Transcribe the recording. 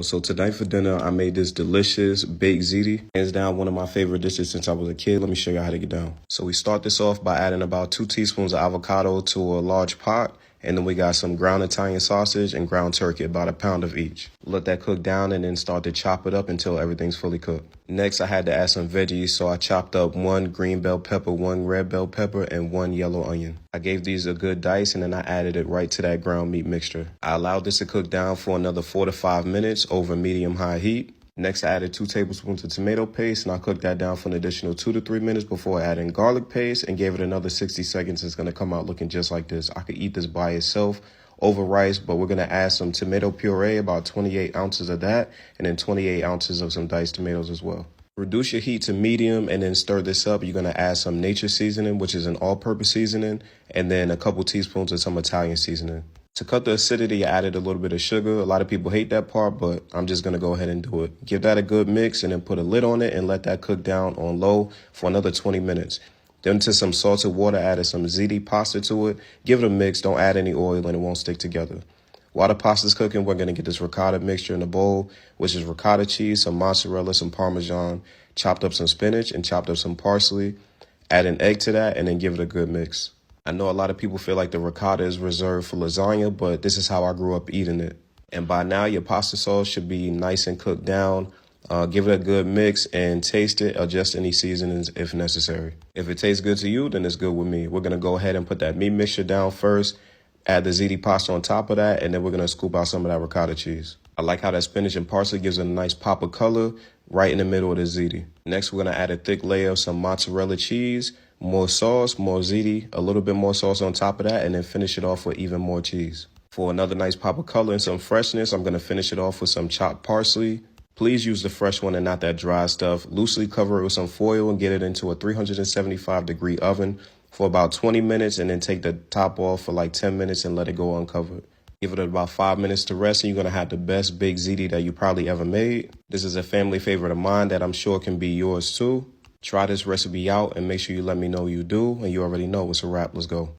So tonight for dinner, I made this delicious baked ziti. Hands down, one of my favorite dishes since I was a kid. Let me show you how to get down. So we start this off by adding about 2 teaspoons of avocado to a large pot. And then we got some ground Italian sausage and ground turkey, about a pound of each. Let that cook down and then start to chop it up until everything's fully cooked. Next, I had to add some veggies, so I chopped up 1 green bell pepper, 1 red bell pepper, and 1 yellow onion. I gave these a good dice and then I added it right to that ground meat mixture. I allowed this to cook down for another 4 to 5 minutes over medium-high heat. Next, I added 2 tablespoons of tomato paste, and I cooked that down for an additional 2 to 3 minutes before adding garlic paste and gave it another 60 seconds. It's going to come out looking just like this. I could eat this by itself over rice, but we're going to add some tomato puree, about 28 ounces of that, and then 28 ounces of some diced tomatoes as well. Reduce your heat to medium and then stir this up. You're going to add some nature seasoning, which is an all-purpose seasoning, and then a couple teaspoons of some Italian seasoning. To cut the acidity, I added a little bit of sugar. A lot of people hate that part, but I'm just going to go ahead and do it. Give that a good mix and then put a lid on it and let that cook down on low for another 20 minutes. Then to some salted water, added some ziti pasta to it. Give it a mix. Don't add any oil and it won't stick together. While the pasta's cooking, we're going to get this ricotta mixture in a bowl, which is ricotta cheese, some mozzarella, some Parmesan, chopped up some spinach, and chopped up some parsley. Add an egg to that and then give it a good mix. I know a lot of people feel like the ricotta is reserved for lasagna, but this is how I grew up eating it. And by now, your pasta sauce should be nice and cooked down. Give it a good mix and taste it. Adjust any seasonings if necessary. If it tastes good to you, then it's good with me. We're going to go ahead and put that meat mixture down first, add the ziti pasta on top of that, and then we're going to scoop out some of that ricotta cheese. I like how that spinach and parsley gives it a nice pop of color right in the middle of the ziti. Next, we're going to add a thick layer of some mozzarella cheese, more sauce, more ziti, a little bit more sauce on top of that, and then finish it off with even more cheese. For another nice pop of color and some freshness, I'm going to finish it off with some chopped parsley. Please use the fresh one and not that dry stuff. Loosely cover it with some foil and get it into a 375-degree oven for about 20 minutes and then take the top off for like 10 minutes and let it go uncovered. Give it about 5 minutes to rest and you're going to have the best baked ziti that you probably ever made. This is a family favorite of mine that I'm sure can be yours too. Try this recipe out and make sure you let me know you do, and you already know it's a wrap. Let's go.